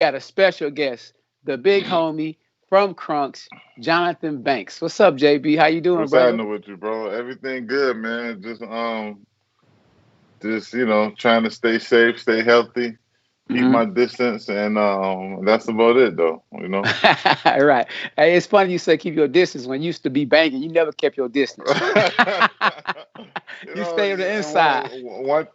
got a special guest, the big homie from Crunks, Jonathan Banks. What's up, JB? How you doing, What's brother? happening with you, bro? Everything good, man. Just trying to stay safe, stay healthy, keep Hmm. my distance, and that's about it, though. Right. Hey, it's funny you say keep your distance when you used to be banging. You never kept your distance. You stay on the And inside. one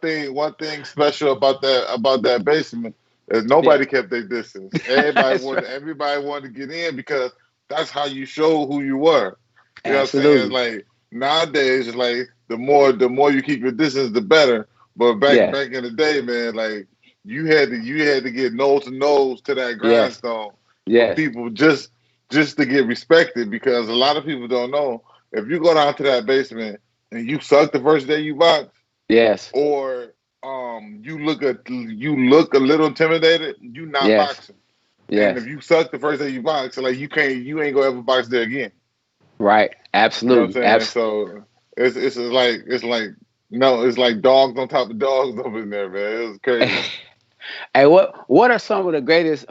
thing special about that basement is Yeah, nobody kept their distance. that's right. Everybody wanted to get in because that's how you show who you were. You know what I'm saying? Absolutely. Like nowadays, it's like the more you keep your distance, the better. But back Yes. back in the day, man, like you had to get nose to nose to that Yes. grindstone for Yes. people just to get respected because a lot of people don't know if you go down to that basement and you suck the first day you box, Yes. or you look a little intimidated, you not Yes. boxing. And if Yes. you suck the first day you box, like you ain't gonna ever box there again. Right. You know what I'm Absolutely. saying? So it's like no, it's like dogs on top of dogs up in there, man. It was crazy. Hey, what are some of the greatest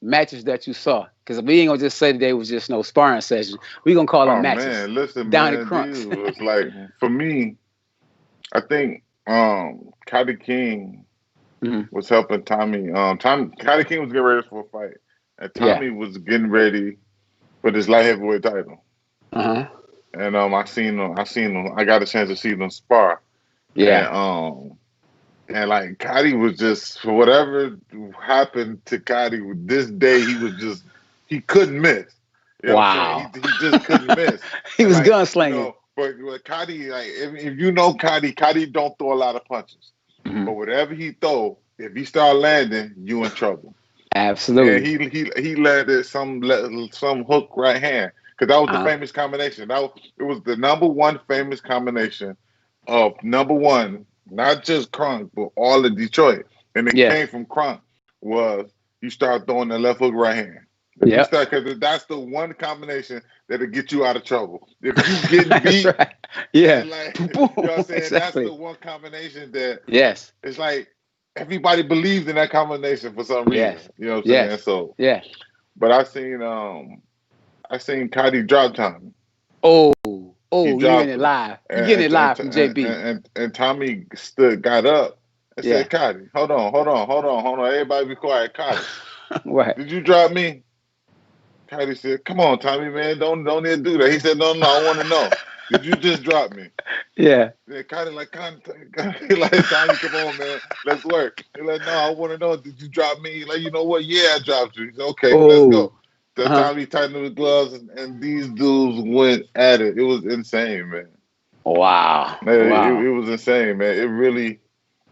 matches that you saw? Because we ain't gonna just say today was just no sparring session. We gonna call them Oh matches man, listen, down at man, these Crunks. was like for me, I think Cody King Hmm. was helping Tommy. Cody King was getting ready for a fight, and Yeah. Tommy was getting ready for this light heavyweight title. Uh huh. And I seen him. I got a chance to see them spar, and Yeah. like Cody was just for whatever happened to Cody this day, he couldn't miss. You know what I'm saying? Wow. He just couldn't miss, He and was like gunslinging. but Cody, like if you know Cody don't throw a lot of punches, Hmm. but whatever he throw, if he start landing, you in trouble. And Absolutely. he landed some hook right hand because that was the Uh huh. famous combination. It was the number one famous combination of number one, not just Kronk, but all of Detroit. And it Yes. came from Kronk was you start throwing the left hook right hand. If you Yep. start, because that's the one combination that'll get you out of trouble. If you getting That's beat right. Yeah. and like, Boom, you know boom. what I'm saying? That's Exactly. the one combination that Yes. it's like everybody believes in that combination for some reason. Yes. You know what I'm saying? Yes. So, Yeah. but I seen Cody drop Tommy. Oh. He Oh. You hearing dropped it him, live? You getting it live from JB? and Tommy got up and Yeah. said, "Cody, hold on. Everybody be quiet. Cody, Right. did you drop me?" Cody said, "Come on, Tommy, man, don't even do that." He said, "No, no, I want to know. Did you just drop me?" Yeah. Yeah, Cody, like Tommy, come on, man, let's work. He like, "No, I want to know. Did you drop me?" He like, "You know what? Yeah, I dropped you." He said, "Okay, let's Oh. go." The Uh-huh. time he tightened his gloves, and these dudes went at it. It was insane, man. Wow. It Wow. was insane, man.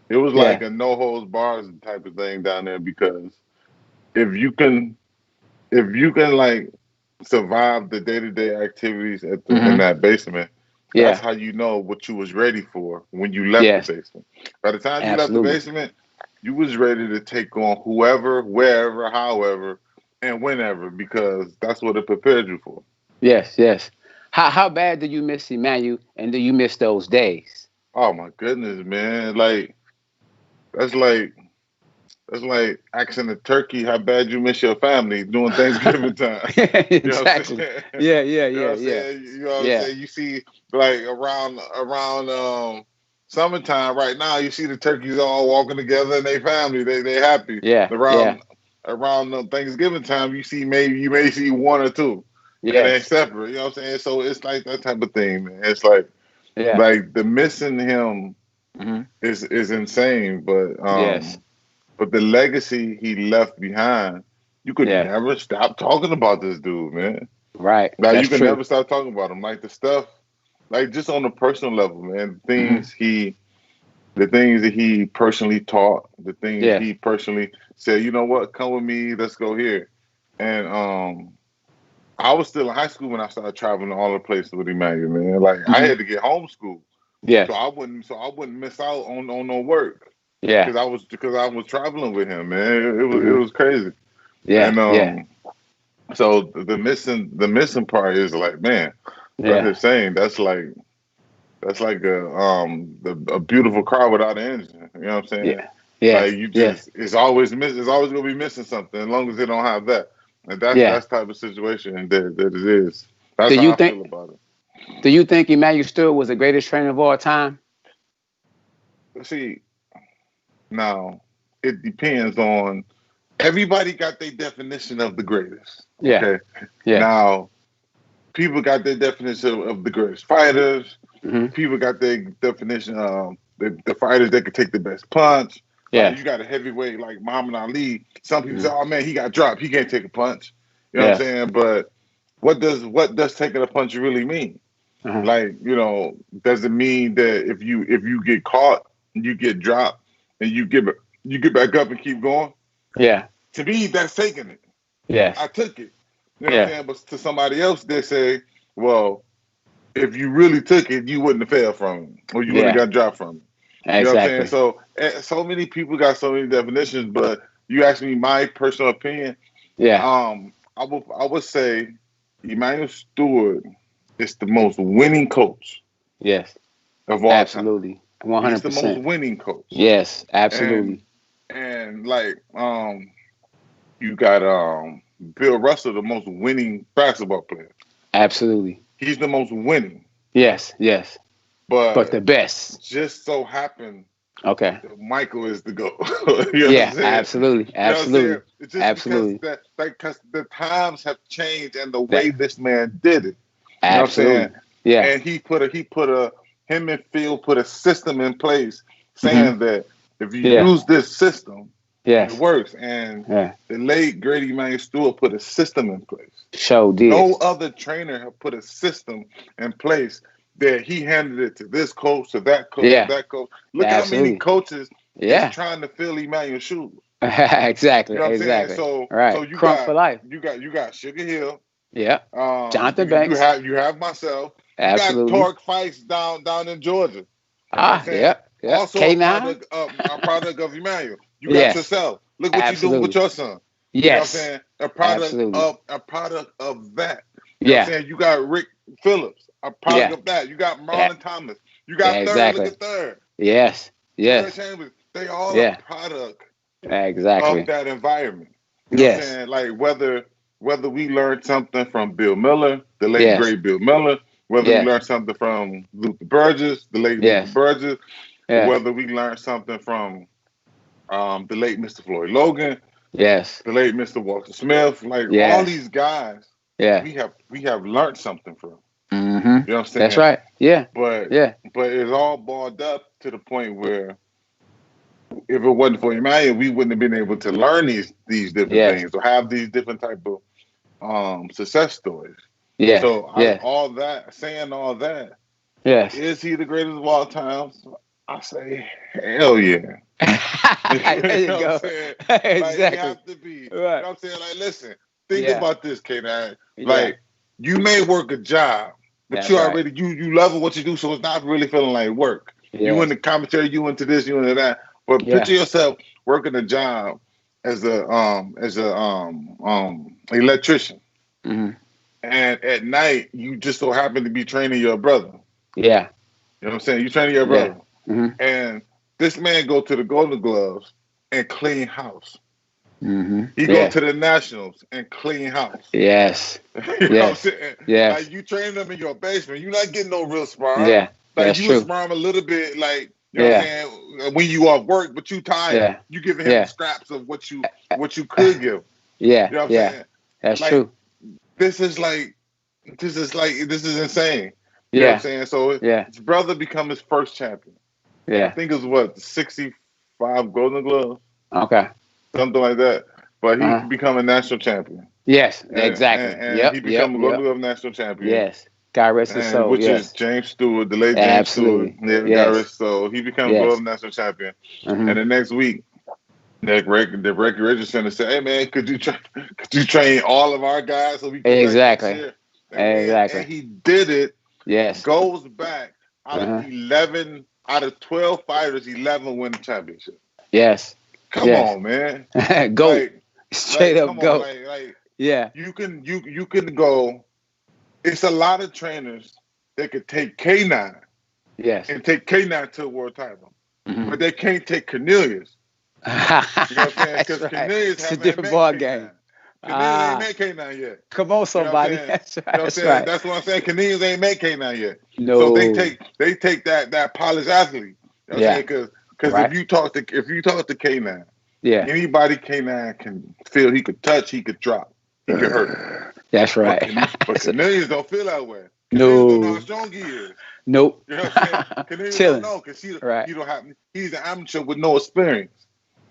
It was like Yeah. a no holds bars type of thing down there because if you can if you can like survive the day to day activities in Hmm. that basement, that's Yeah. how you know what you was ready for when you left the Yes. basement. By the time you left the Absolutely. basement, you was ready to take on whoever, wherever, however, and whenever because that's what it prepared you for. Yes. Yes. How bad do you miss Emmanuel and do you miss those days? Oh my goodness, man! That's like That's like asking a turkey how bad you miss your family during Thanksgiving time. You know what I'm Exactly. saying? Yeah. Yeah. You know what Yeah. I'm Yeah. saying? You know what I'm Yeah. saying? You see, like around summertime right now, you see the turkeys all walking together and they family, they happy. Yeah. Yeah. Around Thanksgiving time, you may see one or two, and they Yes. separate. You know what I'm saying? So it's like that type of thing, man. It's like Yeah. the missing him Hmm. is insane, Yes. but the legacy he left behind, you could Yes. never stop talking about this dude, man. Right. Like That's you could true. never stop talking about him. Like the stuff, like just on a personal level, man. Hmm. The things that he personally taught, the things Yeah. he personally said. You know what? Come with me. Let's go here. And I was still in high school when I started traveling to all the places with Emmanuel, man. Like I Hmm. had to get homeschooled, Yes. so I wouldn't miss out on no work Yeah. because I was traveling with him, man. It Hmm. was crazy. Yeah. And Yeah. so the missing part is like, man, that's Yeah. insane. That's like a beautiful car without an engine. You know what I'm Yeah. saying? Yes. Like you Yes. just, it's always it's always gonna be missing something as long as they don't have that. And Yeah. that's type of situation that it is. Do That's you how I feel think? about it. Do you think Emmanuel Stewart was the greatest trainer of all time? See, now it depends on everybody got their definition of the greatest. Yeah. Okay. Yeah. Now people got their definition of the greatest fighters. Hmm. People got their definition of the fighters that could take the best punch. Like Yes. you got a heavyweight like Muhammad Ali. Some people say, Hmm. "Oh man, he got dropped. He can't take a punch." You know what I'm Yes. saying? But what does taking a punch really mean? Uh-huh. Like, does it mean that if you get caught, you get dropped, and you get back up and keep going? Yeah. To me, that's taking it. I Yes. took it. You know what I'm Yeah. saying? But to somebody else, they say, well, if you really took it, you wouldn't have failed from it, or you wouldn't Yeah. have got dropped from it. You know what I'm saying? Exactly. So many people got so many definitions, but you ask me my personal opinion. Yeah. I would say Emmanuel Stewart is the most winning coach Yes. of all time. Absolutely. He's the most 100%. winning coach, Yes. and Absolutely. and like you got Bill Russell, the most winning basketball player. Absolutely. He's the most winning, Yes. Yes. But but the best. just so happened Okay. that Michael is the GOAT. You know what I'm Yeah. saying? Absolutely. You know what I'm saying? Absolutely. It's just because Absolutely. because the times have changed and the That. way this man did it. You know what I'm saying? Absolutely. Yeah. And him and Phil put a system in place Hmm. saying that if you Yeah. use this system, it Yes. works. And Yeah. the late Grady Emmanuel Stewart put a system in place. Show did. No other trainer have put a system in place that he handed it to this coach, to that coach, to Yeah. that coach. Look how many Absolutely. coaches is Yeah. trying to fill Emmanuel's shoes. Exactly. You know what I'm saying? Exactly. So Right. you Crunk for got life. Sugar Hill. Yeah. Jonathan Banks. You have myself. You got Absolutely. Torque Fights down in Georgia. You know what I'm Ah. saying? Yeah. Yeah. Also K9. a product of Emmanuel. You got Yes. yourself. Look what you're doing with Absolutely. your son. You know what I'm Yes. saying? Absolutely. A product of that. You know what I'm Yeah. saying? You got Rick Phillips, a product Yeah. of that. You got Yeah. Marlon Thomas. You Yeah. got Third. Look Exactly. at Third. Yes. Third Yes. Chambers. They all a Yeah. product of Exactly. that environment. You know what I'm Yes. saying? Like whether we learned something from Bill Miller, the late Yes. great Bill Miller, whether we Yes. learned something from Luther Burgess, the late Luther Yes. Burgess, or Yes. whether we learned something from the late Mr. Floyd Logan, Yes. the late Mr. Walter Smith, like all Yes. these guys, Yeah. we have learned something from. Mm-hmm. You know what I'm That's saying? right. Yeah. But Yeah. it's all balled up to the point where if it wasn't for Emmanuel, we wouldn't have been able to learn these different Yes. things or have these different type of success stories. Yes. So Yes. saying all that, Yes. is he the greatest of all time? I say hell yeah. There You you know what I'm go. saying? Like he Exactly. have to be. You know Right. what I'm saying? Like listen, think Yeah. about this, K9. Yeah. Like you may work a job, but That's you right. already you loving what you do, so it's not really feeling like work. You in Yes. the commentary, you into this, you into that. But Yeah. picture yourself working a job as a electrician, Hmm. and at night you just so happen to be training your brother. Yeah. You know what I'm saying? You training your Yeah. brother, Hmm. and this man go to the Golden Gloves and clean house. Hmm. He go Yeah. to the Nationals and clean house. Yes. You know what I'm Yes. saying? Yes. Like you training them in your basement, you're not getting no real sparring. Yeah. Like That's you would true. spar him a little bit, like you know what I'm Yeah. saying, when you off work, but you tired. Yeah. You giving him the Yeah. scraps of what you could give. Yeah. You know what I'm Yeah. saying? That's Like true. this is insane. You know what I'm Yeah. saying? So Yeah. his brother become his first champion. I Yeah. think it was what 65 Golden Gloves, Okay. something like that. But he Uh-huh. become a national champion, Yes. and, Exactly. and he Yep. become Yep. a Golden Yep. Glove national champion. Yes. God rest his And soul. which is Yes. James Stewart, the late James Stewart. Absolutely. Yeah, Yes. so he became Yes. Glove national champion. Hmm. And the next week, the Ricky Richardson said, "Hey man, could you train all of our guys so we come back next Exactly. year?" And Exactly. he did it. Yes. Goes back Uh-huh. out of 12 fighters, 11 win the championship. Yes. Come Yes. on, man. Goat. Like, Straight up come on, goat. like Yeah. you can go. It's a lot of trainers that could take K9 Yes. and take K9 to a world title, Hmm. but they can't take Cornelius You know what I'm saying? That's Because right. Canadians It's a haven't different met ball K9. game. Canadians ain't Ah, met K9 yet. come on, You know what I'm somebody. saying? That's You right. know what I'm That's saying? right. That's what I'm saying. Canadians ain't met K9 yet. So No. they take that polished athlete. You know what I'm Yeah. saying? Because Right. if you talk to K9, Yeah. anybody K9 can feel. He could touch, he could drop, he could hurt. That's right. But Canadians don't feel that way. Canadians don't know how No. strong he is. Nope. You know what I'm saying? Canadians don't Chilling. know because Right. he don't have. He's an amateur with no experience.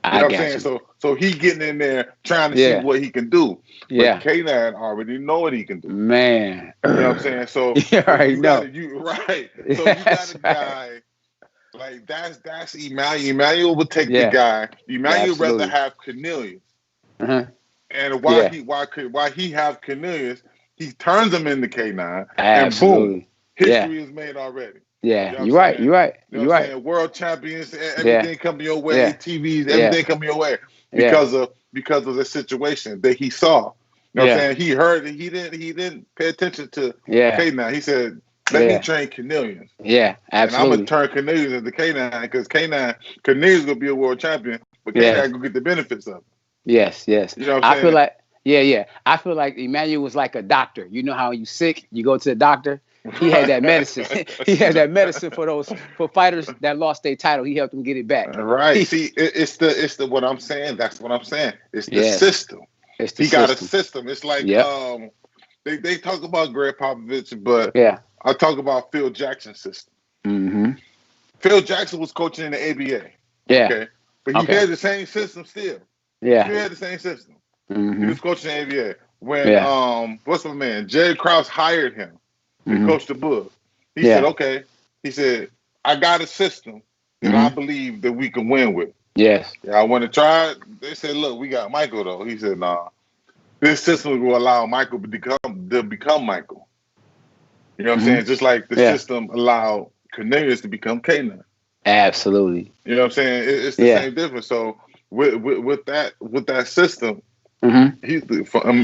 You I know what I'm got saying? you. So he getting in there trying to see Yeah. what he can do. But Yeah. K9 already know what he can do. Man. You know what I'm saying? You already know. Right. So you got That's a right. guy like that's Emmanuel. Emmanuel would take the Yeah. guy. Emmanuel rather Absolutely. have Cornelius. Uh-huh. And Yeah. why he have Cornelius, he turns him into K9, and boom, Absolutely. Yeah. history is made already. Yeah. You know what I'm You're right. saying? You're right. You know You're what I'm right. saying? World champions, Yeah. everything coming your way, Yeah. TVs, Yeah. everything coming your way Yeah. because of the situation that he saw. You know what I'm Yeah. saying? He heard it. He didn't pay attention to Yeah. K9. He said, "Let me Yeah. train Cornelius, Yeah. and I'm gonna Absolutely. turn Cornelius into K9 because Cornelius gonna be a world champion, but Yeah. K9 gonna get the benefits of it." Yes. Yes. You know what I'm I feel saying? like. Yeah. Yeah. I feel like Emmanuel was like a doctor. You know how you sick, you go to the doctor. He had that medicine. He had that medicine for fighters that lost their title. He helped them get it back. Right. See, it's the what I'm saying. That's what I'm saying. It's the Yes. system. It's the He got a system. system. It's like Yep. they talk about Greg Popovich, but Yeah. I talk about Phil Jackson's system. Mm-hmm. Phil Jackson was coaching in the ABA. Yeah. Okay. But he Okay. had the same system still. Yeah. Still had the same system. He Mm-hmm. was coaching in the ABA. When Yeah. what's my man? Jerry Krause hired him to Mm-hmm. coach the Bulls. He said, Yeah. okay. He said, I got a system that I Mm-hmm. believe that we can win with. Yes. Yeah, I want to try it. They said, look, we got Michael though. He said, nah. This system will allow Michael to become Michael. You know what I'm Mm-hmm. saying? Just like the Yeah. system allowed Cornelius to become Canaan. Absolutely. You know what I'm saying? It's the Yeah. same difference. So with that system, Mm-hmm. he's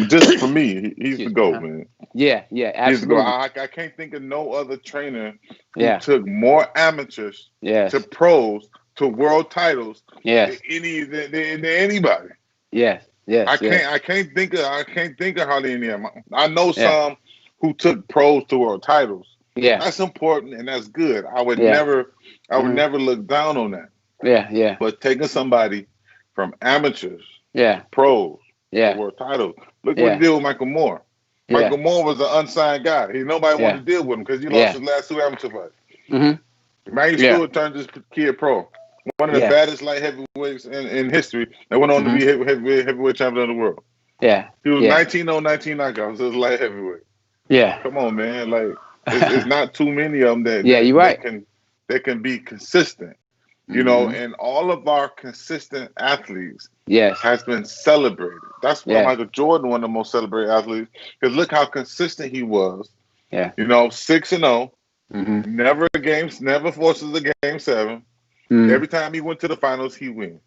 just for me, he's the Excuse me. GOAT, Huh? man. Yeah. Yeah. He's the GOAT. Absolutely. I can't think of no other trainer who Yeah. took more amateurs to Yes. pros to world titles than Yes. anybody. Yes. Yes. Yes. I can't think of hardly any of them. I know Yeah. some who took pros to world titles. Yeah. That's important and that's good. I would Yeah. Mm-hmm. never look down on that. Yeah. Yeah. But taking somebody from amateurs Yeah. to pros to Yeah. world titles. Look what he Yeah. did with Michael Moore. Yeah. Michael Moore was an unsigned guy. Nobody Yeah. wanted to deal with him because he lost Yeah. his last two amateur fights. Mm-hmm. Emmanuel Yeah. Stewart turned this kid pro. One of the Yeah. baddest light heavyweights in history that went on to Mm-hmm. be heavyweight champion of the world. Yeah. He was Yeah. 19 knockouts. It was light heavyweight. Yeah. Come on, man. Like it's not too many of them Yeah. You're right. that can be consistent. You know, Mm-hmm. and all of our consistent athletes Yes. has been celebrated. That's why Yeah. Michael Jordan, one of the most celebrated athletes, because look how consistent he was. Yeah. You know, 6-0, Mm-hmm. never forces a game 7. Mm-hmm. Every time he went to the finals, he win.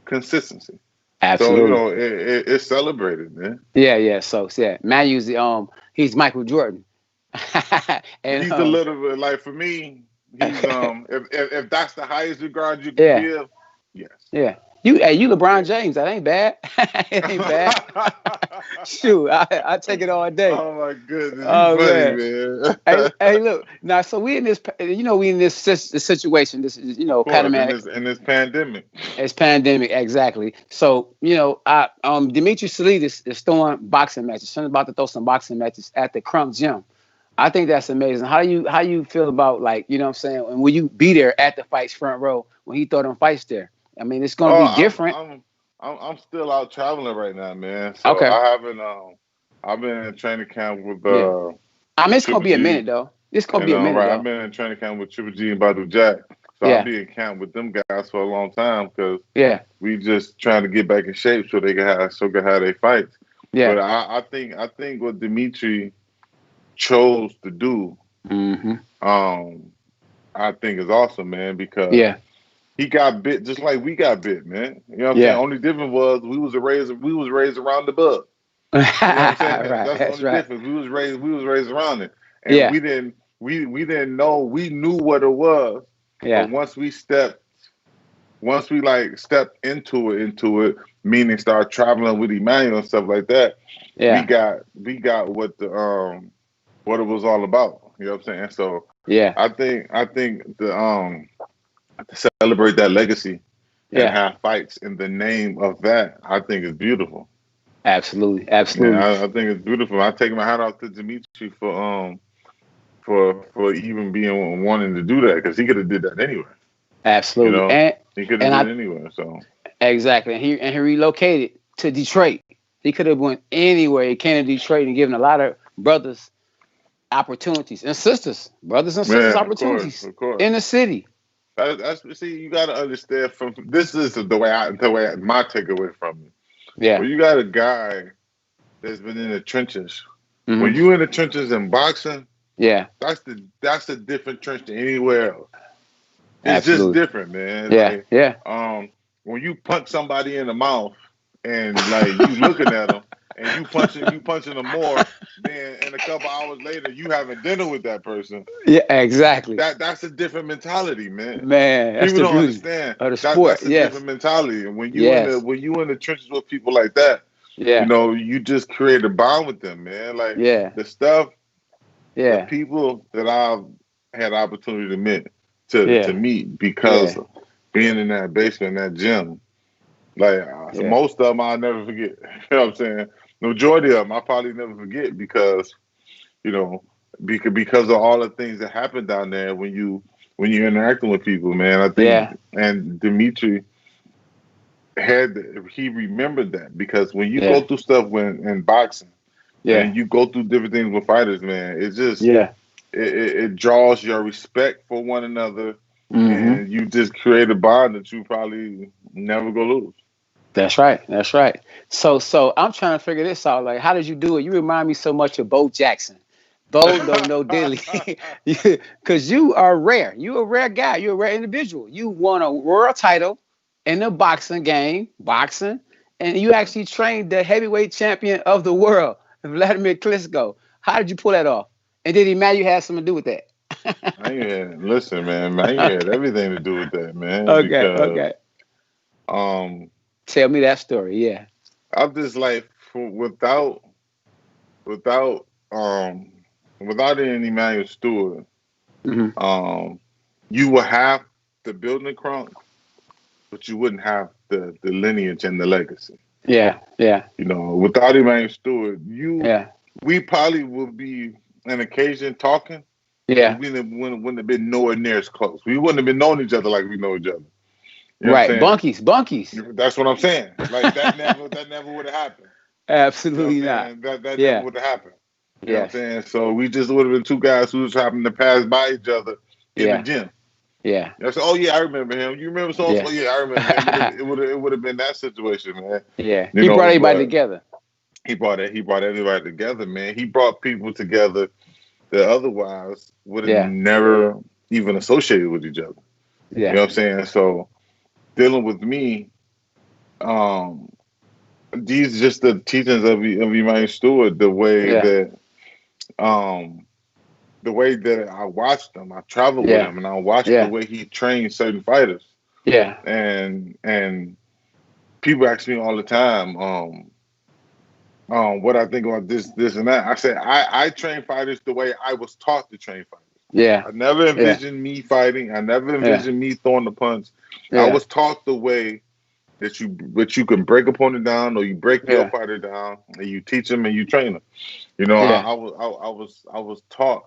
Consistency. So you Absolutely. know, it's celebrated, man. Yeah. Yeah. So yeah, Manu's he's Michael Jordan. And He's a little bit like for me. He's if that's the highest regard you can yeah. give, yes. Yeah. You LeBron Yeah. James. That ain't bad. It ain't bad. Shoot, I take it all day. Oh my goodness, you Oh funny, man. man. Hey, look. Now, so we in this, we in this situation. This is, Of course, pandemic. in this pandemic. It's pandemic, exactly. So, I Dimitri Salidas is throwing boxing matches. Something about to throw some boxing matches at the Crump Gym. I think that's amazing. How you feel about, like, you know what I'm saying? And will you be there at the fights front row when he throw them fights there? I mean, it's gonna Oh, be different. I'm still out traveling right now, man. So Okay. I haven't I've been in training camp with Yeah. I mean, it's gonna Triple be a G, minute though. It's gonna and be a minute right, I've though. been in training camp with Triple G and Badu Jack. So I'll Yeah. be in camp with them guys for a long time because Yeah. we just trying to get back in shape so they can have their fights. Yeah. But I think what Dimitri chose to do, Mm-hmm. I think is awesome, man, because Yeah. he got bit just like we got bit, man. You know what I'm saying? Yeah. Only difference was we was raised around the bug. You know what I'm saying? Right. That's the That's only right. difference. We was raised around it. And Yeah. we didn't know, we knew what it was. Yeah. But once we stepped once we like stepped into it, meaning start traveling with Emmanuel and stuff like that, Yeah. we got what it was all about. You know what I'm saying? So Yeah. I think to celebrate that legacy and Yeah. have fights in the name of that, I think is beautiful. Absolutely. Yeah, Absolutely. I think it's beautiful. I take my hat off to Dimitri for even being wanting to do that because he could have did that anywhere. You Absolutely. know, he could have And did I it anywhere. So exactly. And he relocated to Detroit. He could have went anywhere. He came to Detroit and given a lot of brothers opportunities and sisters, brothers and sisters yeah, of course, opportunities of course. in the city. That's see, you got to understand from this is the way my takeaway from it. Yeah. When you got a guy that's been in the trenches, when Hmm. you in the trenches in boxing, Yeah. that's a different trench than anywhere else. It's just Absolutely. different, man. Yeah. Like, Yeah. when you punch somebody in the mouth and like you looking at them and you punching them more, then in a couple hours later you having dinner with that person. Yeah. Exactly. That's a different mentality, man. Man, that's People the don't beauty understand of the that sport. that's a Yes. different mentality. And when Yes. you in the trenches with people like that, Yeah. you just create a bond with them, man. Like Yeah. the stuff, the Yeah. people that I've had the opportunity to meet to Yeah. meet because Yeah. of being in that basement, that gym. Like so Yeah. most of them I'll never forget. You know what I'm saying? The majority of them I probably never forget because you know because of all the things that happen down there when you're interacting with people, man. I think Yeah. and Dimitri he remembered that because when you go Yeah. through stuff when in boxing Yeah. and you go through different things with fighters, man, it's just Yeah. it draws your respect for one another, Hmm. and you just create a bond that you probably never go lose. That's right. That's right. So I'm trying to figure this out. Like, how did you do it? You remind me so much of Bo Jackson. Bo don't know dilly, because you are rare. You're a rare guy. You're a rare individual. You won a world title in the boxing game, boxing, and you actually trained the heavyweight champion of the world, Vladimir Klitschko. How did you pull that off? And did Emmanuel have something to do with that? Listen, man, you had Okay. everything to do with that, man, Okay. because Okay. um, Tell me that story. Yeah. I'm just like without um without any Emmanuel Stewart, Hmm. um, you will have the building crunk, but you wouldn't have the lineage and the legacy. Yeah. Yeah. Without Emmanuel Stewart, Yeah. we probably would be an occasion talking, but Yeah. we wouldn't have been nowhere near as close. We wouldn't have been knowing each other like we know each other. You know what I'm Right. saying? Bunkies. Bunkies. That's what I'm saying. Like that never would have happened. You know what Absolutely I'm not. saying? That never Yeah. would have happened. You know what I'm Yes. saying? So we just would have been two guys who just happened to pass by each other in the Yeah. gym. Yeah. I said, "Oh yeah, I remember him. You remember so and so? Yeah. Yeah, I remember him. It would have been that situation, man. Yeah. He brought everybody But together. he brought everybody together, man. He brought people together that otherwise would have Yeah. never even associated with each other. You Yeah. know what I'm saying? So dealing with me, um, these just the teachings of Emmanuel Stewart, Yeah. um the way that I watched him, I traveled with Yeah. him and I watched the Yeah. way he trained certain fighters. Yeah. And people ask me all the time, what I think about this and that. I said I train fighters the way I was taught to train fighters. Yeah. I never Yeah. envisioned me fighting. I never Yeah. envisioned me throwing the punch. I Yeah. was taught the way that you can break opponent down or you break your Yeah. fighter down and you teach them and you train them. You know, Yeah. I was taught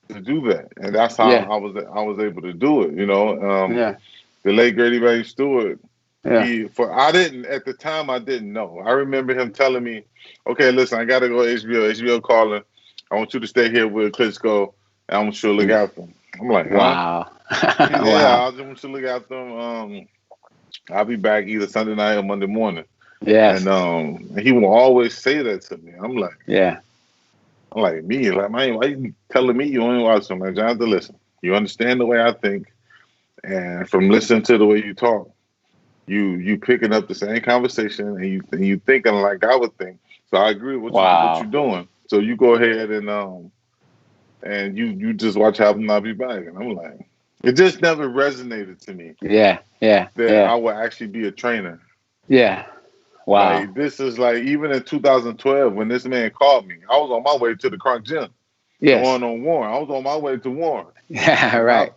to do that, and that's how Yeah. I was able to do it. Yeah. The late Grady Ray Stewart. Yeah. I didn't at the time. I didn't know. I remember him telling me, "Okay, listen, I got to go to HBO. HBO calling. I want you to stay here with Klitschko, and I want you to look after him." I'm like, "Huh?" Wow. He said, "Yeah, Wow. I just want you to look after him. I'll be back either Sunday night or Monday morning." Yes. And he will always say that to me. Yeah. I'm like, me, like, man, why you telling me you only watch him? Like, Jonathan, listen, you understand the way I think, and from listening to the way you talk, you picking up the same conversation, and you thinking like I would think. So I agree with what you're Wow. doing. So you go ahead and you just watch Album I'll Be Back, and I'm like, It just never resonated to me Yeah. Yeah. that I Yeah. would actually be a trainer. Yeah. Wow. Like this is like even in 2012 when this man called me, I was on my way to the Crunk Gym, Yes. going on Warren. I was on my way to Warren, Yeah. and Right.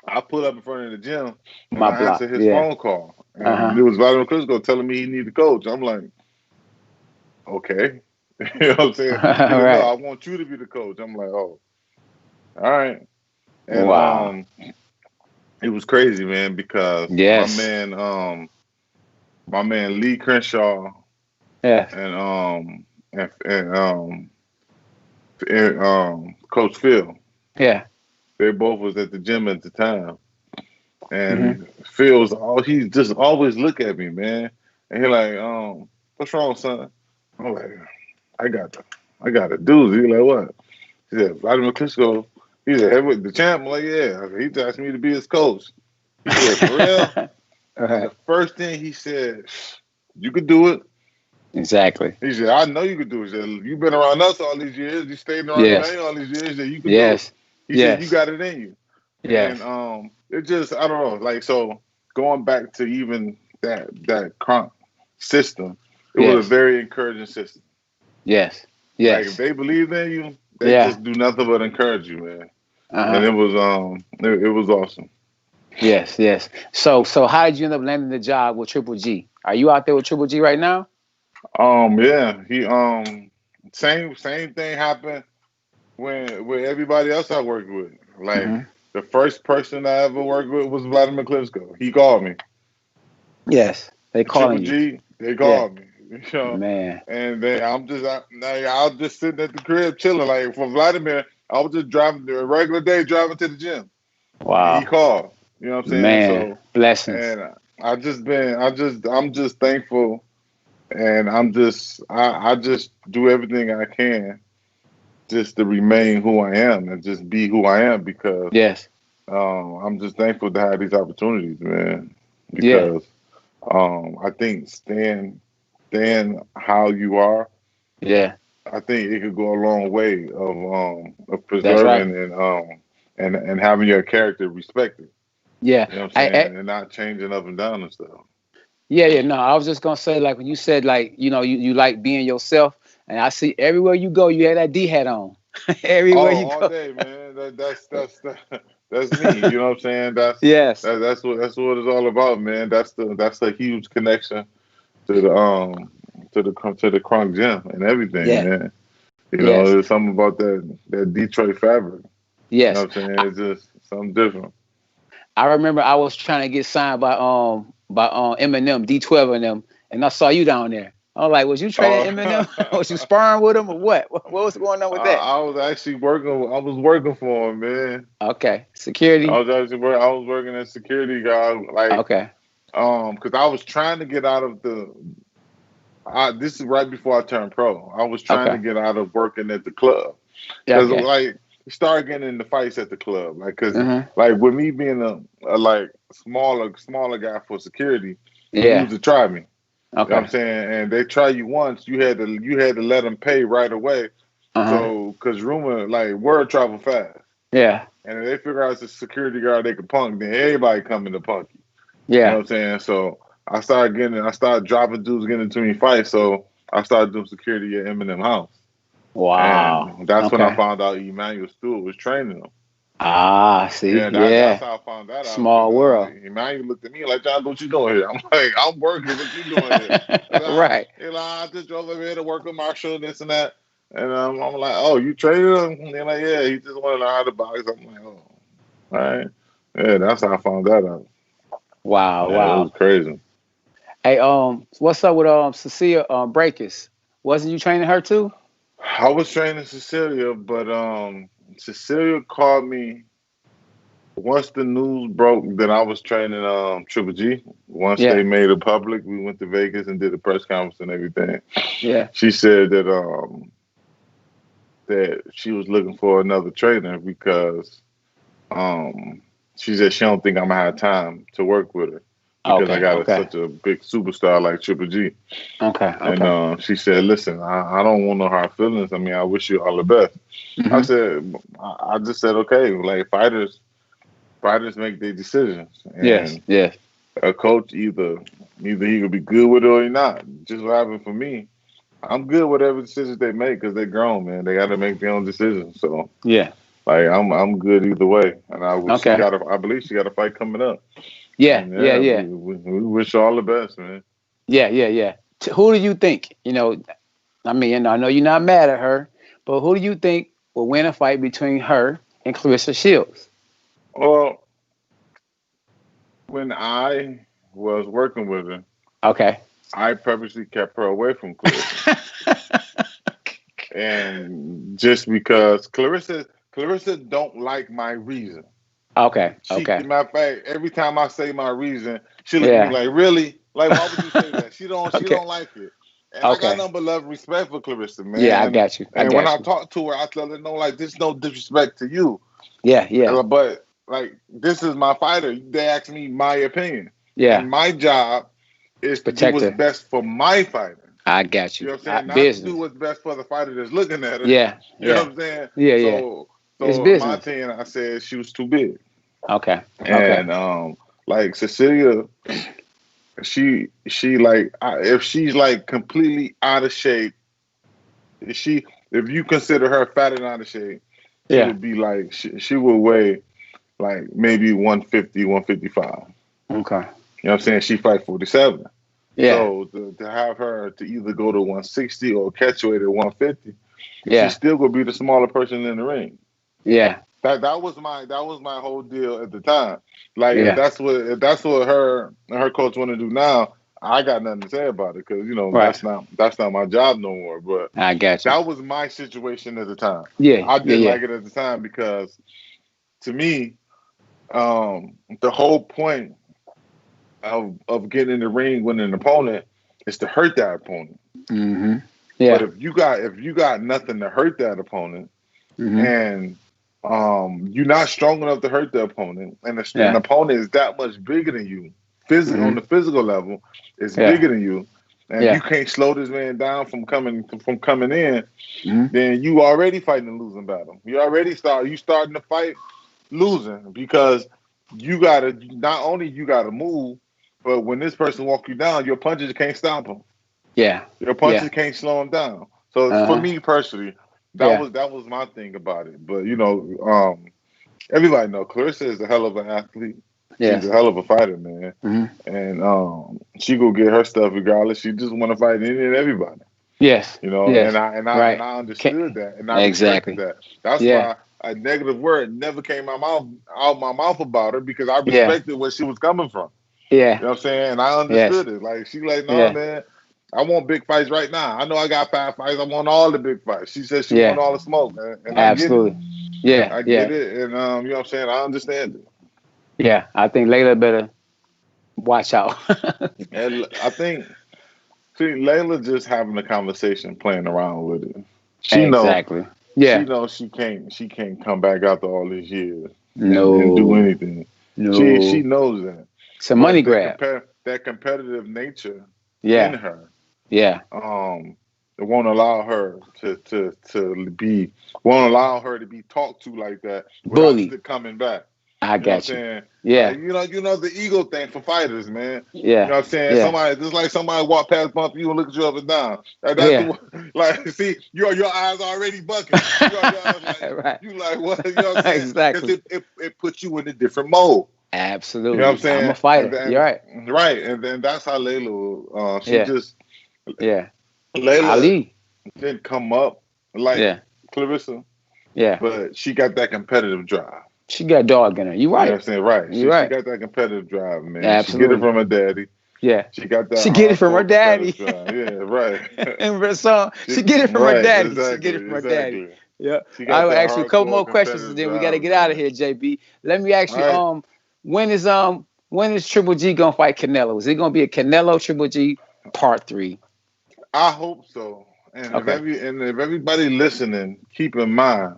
I pulled up in front of the gym and My I block. answered his Yeah. phone call, Uh and huh. it was Vladimir Klitschko telling me he needed a coach. I'm like, okay, you know what I'm saying? He said, no, Right. I want you to be the coach. I'm like, oh, all right, and Wow. it was crazy, man, because Yes. my man Lee Crenshaw Yes. and Coach Phil. Yeah. They both was at the gym at the time, Hmm. and Phil's all he just always look at me, man, and he like, what's wrong, son? I'm like, I got a doozy. He like, what? He said, Vladimir Klitschko. He said, hey, the champ. I'm like, yeah. He just asked me to be his coach. He said, for real? And Right. the first thing he said, you could do it. Exactly. He said, I know you could do it. He said, you've been around us all these years. You stayed around Yes. Emmanuel all these years. He said, you could do it. Yes. He said, you Yes. got it in you. And Yes. it just, I don't know. Like, so going back to even that Kronk system, it was a Yes. very encouraging system. Yes. Like, if Yes. they believed in you, they Yeah. just do nothing but encourage you, man. And Uh-huh. it was awesome. Yes. Yes. So how did you end up landing the job with Triple G? Are you out there with Triple G right now? Yeah, he same thing happened when with everybody else I worked with. Like Hmm. the first person I ever worked with was Vladimir Klitschko. He called me. Yes. They Triple calling you. G, they Yeah. called me. You know, Man. and then I was just sitting at the crib chilling. Like for Vladimir, I was just driving a regular day driving to the gym. And he Wow. called. You know what I'm saying? Man. So Blessings. and I'm just thankful, and I just do everything I can just to remain who I am and just be who I am because Yes. I'm just thankful to have these opportunities, man. Yeah. Because I think staying how you are, Yeah. I think it could go a long way of That's right. preserving and having your character respected. Yeah. You know what I'm I saying? And not changing up and down and stuff. Yeah, yeah, no, I was just gonna say, like when you said, like, you like being yourself, and I see everywhere you go, you had that D hat on. Everywhere Oh, you all go. day, man. That's me. You know what I'm saying? Yes, That's what it's all about, man. That's a huge connection to the Crunk Gym and everything, yeah, man. You know, yes, there's something about that Detroit fabric. You know yes. what I'm saying? It's just something different. I remember I was trying to get signed by Eminem, D12 and them, and I saw you down there. I was like, was you training Eminem? Oh, Was you sparring with him or what? What was going on with that? I was actually working. I was working for him, man. Okay, security. I was working as security guard, like Okay, because I was trying to get out of this is right before I turned pro. I was trying to okay, get out of working at the club yeah, because okay. like we started getting into fights at the club, like because Mm-hmm. like with me being a like smaller guy for security, Yeah. dudes would try me. You know what Okay. I'm saying? And they try you once, you had to let them pay right away. Uh huh. So because rumor like word travel fast, Yeah. and if they figure out it's a security guard they can punk, then everybody coming to punk you. You know Yeah. what I'm saying? So I started dropping dudes getting into me fights. So I started doing security at Eminem house. Wow. And that's when I Okay. found out Emmanuel Stewart was training them. Ah, see, Yeah, that's yeah. how I found that out because Small world. Emmanuel looked at me like, John, what you doing here? I'm like, I'm working. What you doing here? Right. I just drove over here to work with Marshall, this and that. And I'm like, oh, you training him? And they're like, yeah, he just want to learn how to box. I'm like, oh, all right. Yeah, that's how I found that out. Wow, Yeah, it wow. was crazy. Hey, what's up with Cesaria Breakers? Wasn't you training her too? I was training Cecilia, but Cecilia called me once the news broke that I was training Triple G. Once they Yeah, made it public, we went to Vegas and did a press conference and everything. yeah. She said that she was looking for another trainer because um she said she don't think I'm gonna have time to work with her because I Okay, got okay, such a big superstar like Triple G. okay, And okay. she said, "Listen, I don't want no hard feelings. I mean, I wish you all the best." I Hmm. said, I just said, okay, like fighters make their decisions. Yes, And yes. a coach either he could be good with it or he not. Just what happened for me. I'm good with whatever decisions they make because they're grown, man. They got to make their own decisions. So Yeah. like I'm good either way. And Okay. I believe she got a fight coming up. Yeah, And yeah, yeah, yeah. we wish her all the best, man. Yeah, yeah, yeah. Who do you think? I mean, I know you're not mad at her, but who do you think will win a fight between her and Carissa Shields? Well, when I was working with her, Okay. I purposely kept her away from Clarissa. And just because Clarissa don't like my reason. Okay. She, Okay. matter of fact, every time I say my reason, she look at me Yeah. like, really? Like, why would you say that? She Okay. don't like it. And I got Okay. nothing but love and respect for Clarissa, Yeah, I man. got you. I And when got I you. talk to her, I tell her, no, like, this is no disrespect to you. Yeah, yeah. But like, this is my fighter. They ask me my opinion. Yeah. And my job is to do Protect what's her. best for my fighter. I got You you. know what I'm saying? Not to do Business. what's best for the fighter that's looking at her. Yeah, You know yeah. what I'm saying? Yeah, yeah. So It's in my business. opinion, I said she was too big. Okay. Okay. And like Cecilia, she like if she's like completely out of shape, if you consider her fat and out of shape, she Yeah. would be like she would weigh like maybe 150, 155. Okay. You know what I'm saying? She fight 47. Yeah. So to have her to either go to 160 or catch weight at 150, Yeah. she's still gonna be the smaller person in the ring. Yeah. That was my whole deal at the time. Like if Yeah. that's what her coach want to do now, I got nothing to say about it because Right. that's not my job no more. But I got you. that was my situation at the time. Yeah. I Yeah. didn't Yeah. like it at the time because to me, the whole point of getting in the ring with an opponent is to hurt that opponent. Mm-hmm. But Yeah. if you got nothing to hurt that opponent, Mm-hmm. and you're not strong enough to hurt the opponent, and the Yeah. opponent is that much bigger than you, on Mm-hmm. the physical level, is Yeah. bigger than you, and you Yeah. can't slow this man down from coming in, Mm-hmm. then you already fighting a losing battle. You starting to fight losing because not only you gotta move, but when this person walk you down, your punches can't stop him. Yeah. Your Yeah. punches can't slow him down. So for Uh-huh. me personally, Yeah. that was my thing about it. But everybody know Clarissa is a hell of an athlete. She's Yes. a hell of a fighter, man. Mm-hmm. And she go get her stuff regardless. She just want to fight any and everybody. Yes. And Yes. Right. I understood that and I respected Exactly. that. That's Yeah. why a negative word never came out my mouth about her because I Yeah. respected where she was coming from. Yeah. You know what I'm saying? And I Yes. understood it. Like she like, nah, Yeah. man, I want big fights right now. I know I got 5 fights. I want all the big fights. She said she want Yeah. all the smoke, man. And I get it. Absolutely. Yeah. I get Yeah. it. And you know what I'm saying? I understand it. Yeah. I think Layla better watch out. And I think Layla just having a conversation, playing around with it. Exactly. Yeah. She can't come back after all these years and do No. anything. She No. knows that. It's a money But grab. that competitive nature in Yeah. her, Yeah. it won't allow her won't allow her to be talked to like that without Bully. coming back. I You know what I'm got you. saying? Yeah. Like, the ego thing for fighters, man. You Yeah. know what I'm saying? Yeah. Somebody just like somebody walk past bump you and look at you up and down. That's Yeah. like see, your eyes already bucking. Your eyes like Right. you like what you know what I'm saying? Exactly. Because it puts you in a different mode. Absolutely. You know what I'm saying? I'm a fighter. And You're right. right, and then that's how Layla. Yeah. Yeah. Layla Ali. didn't come up like Yeah. Clarissa, Yeah. but she got that competitive drive. She got dog in her. You You know right. what I'm saying? Right. You right. She got that competitive drive, man. Absolutely. She get it from her daddy. Yeah. She got that She get it from her hardcore daddy. competitive drive. Yeah, right. In her song, she get it from her right, daddy. exactly, She get it from her daddy. exactly. Yeah. She I got will that ask you a couple hardcore more questions and competitive then we gotta drive, get out of man. here, JB. Let me ask you, All right. when is Triple G gonna fight Canelo? Is it gonna be a Canelo Triple G part 3? I hope so. And Okay. if everybody listening, keep in mind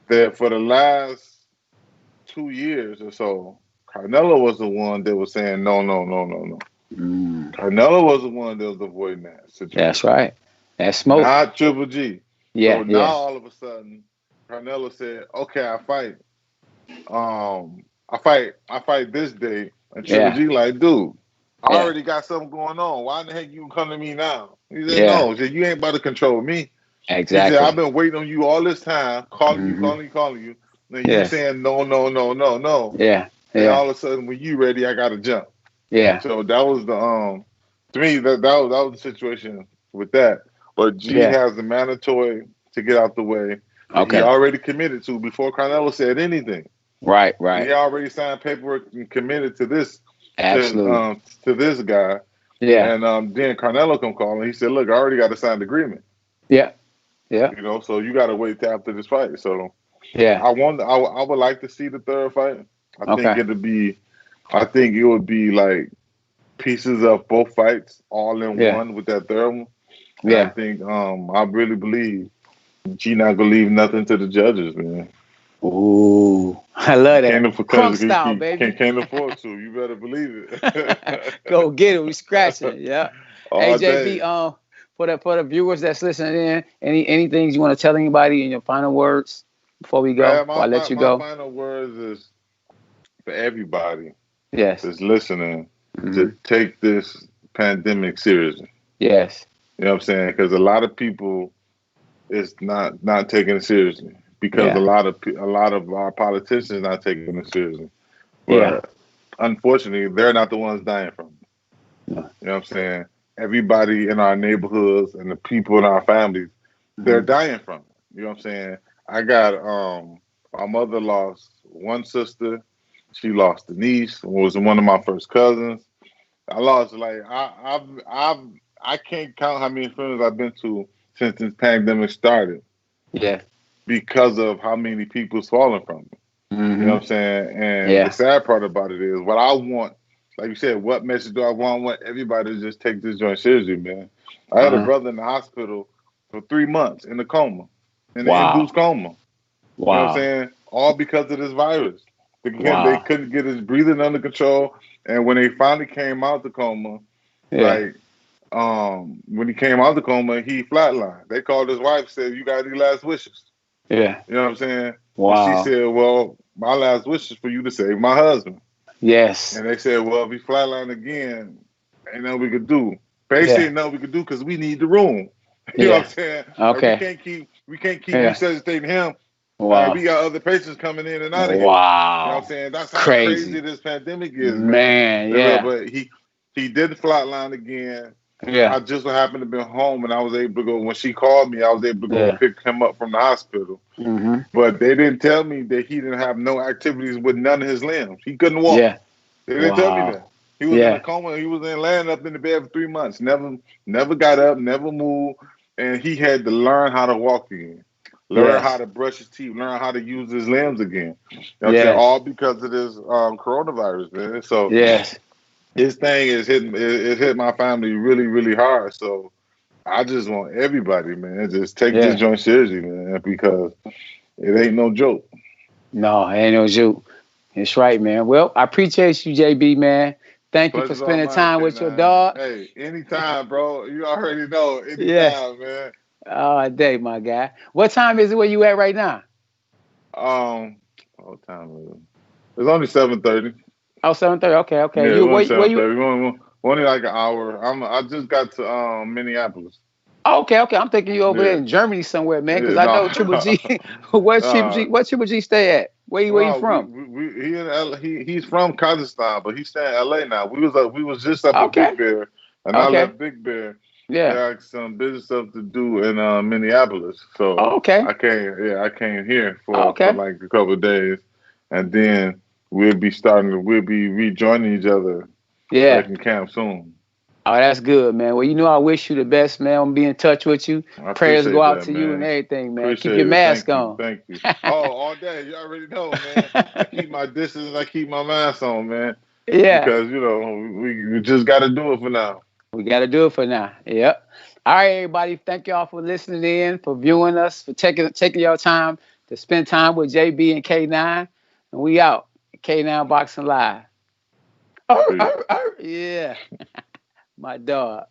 that for the last 2 years or so, Canelo was the one that was saying no. Canelo was the one that was avoiding that situation. That's right. That's smoke. Not Triple G. Yeah, So now all of a sudden, Canelo said, "Okay, I fight." I fight this day. And Triple Yeah. G like, dude, I Yeah. already got something going on. Why in the heck you come to me now? He said, Yeah. no. He said, you ain't about to control me. He said, Exactly. I've been waiting on you all this time, calling you. And you Yes. saying no, no, no, no, no. Yeah. And Yeah. all of a sudden, when you ready, I gotta jump. Yeah. So that was the to me that was the situation with that. But G Yeah. has the mandatory to get out the way that he Okay. already committed to before Canelo said anything. Right. He Right. already signed paperwork and committed to this Absolutely. to this guy. Yeah. And then Carnelo come calling. He said, "Look, I already got a signed agreement. Yeah. Yeah. So you got to wait till after this fight." So Yeah. I would like to see the third fight. Okay. I think it would be like pieces of both fights all in Yeah. one with that third one. And I Yeah. think I really believe G not gonna leave nothing to the judges, man. Ooh, I love that. Crump Because style, he baby. can't afford to. You better believe it. Go get it. We scratching it. Yeah. All AJB, day. for the viewers that's listening in, any things you want to tell anybody in your final words before we go? Man, Before I let you my go? final words is for everybody Yes. that's listening Mm-hmm. to take this pandemic seriously. Yes. You know what I'm saying? Because a lot of people is not taking it seriously because Yeah. a lot of our politicians not taking it seriously. Yeah. But unfortunately, they're not the ones dying from it. No. You know what I'm saying? Everybody in our neighborhoods and the people in our families, they're Mm-hmm. dying from it. You know what I'm saying? I got my mother lost one sister. She lost a niece, who was one of my first cousins. I lost like I can't count how many funerals I've been to since this pandemic started Yeah. because of how many people's fallen from it. You know Mm-hmm. what I'm saying? And the Yeah. sad part about it is what I want, like you said, what message do I want? I want everybody to just take this joint seriously, man. I had a Uh-huh. brother in the hospital for 3 months in a coma, in an Wow. induced coma. You know what I'm Wow. saying? All because of this virus. They Wow. couldn't get his breathing under control. And when they finally came out the coma, Yeah. like when he came out the coma, he flatlined. They called his wife, said, "You got any last wishes?" Yeah. You know what I'm saying? And she Wow. said, "Well, my last wish is for you to save my husband." Yes. And they said, "Well, if he flatlined again, ain't nothing we could do." Basically, Yeah. ain't nothing we could do because we need the room. You know what Yeah. I'm saying? Like Okay. we can't keep Yeah. resuscitating him. Wow. We got other patients coming in and out of here. You know what I'm Wow. saying? That's how crazy Crazy. this pandemic is, man. Man, yeah. But he did flatline again. Yeah. I just so happened to be home and I was able to go. When she called me, I was able to go Yeah. pick him up from the hospital. Mm-hmm. But they didn't tell me that he didn't have no activities with none of his limbs. He couldn't walk. Yeah. They didn't tell me Wow. that. He was in a Yeah. coma. He was laying up in the bed for 3 months. Never got up, never moved. And he had to learn how to walk again. Learn how Yes. to brush his teeth. Learn how to use his limbs again. You know what I'm saying? Yes. All because of this coronavirus, man. So Yes. his thing is hitting it hit my family really, really hard. So I just want everybody, man, just take this Yeah. joint seriously, man, because it ain't no joke. No, ain't no joke. It's right, man. Well, I appreciate you, JB, man. Thank you for Pleasure's all spending mine, time with your K9. dog. Hey, anytime, bro. You already know. Yes. Anytime, man. All day, my guy. What time is it where you at right now? What time is it? It's only 7:30. Oh, 7:30. Okay, okay. Yeah, it's You only where seven you? thirty. We're only like an hour. I just got to Minneapolis. Oh, okay, okay. I'm thinking you over there Yeah, in Germany somewhere, man, because yeah, I no, know Triple G. Where Triple uh, G? What Triple G stay at? Where you no, from? he in he's from Kazakhstan, but he's staying in LA now. We was just up at Okay, Big Bear, and I okay. left Big Bear. I Yeah. got some business stuff to do in Minneapolis, so Oh, okay. I came here for Okay. like a couple of days, and then we'll be rejoining each other back Yeah. in camp soon. Oh, that's good, man. Well, you know, I wish you the best, man. I'm gonna be in touch with you. I Prayers go appreciate out that, to you and man. everything, man. Keep your Appreciate it. mask on. Thank you. Oh, all day. You already know, man. I keep my distance. I keep my mask on, man, Yeah. because we just got to do it for now. We got to do it for now. Yep. All right, everybody. Thank y'all for listening in, for viewing us, for taking your time to spend time with JB and K9. And we out. K9 Boxing Live. Peace. Yeah. My dog.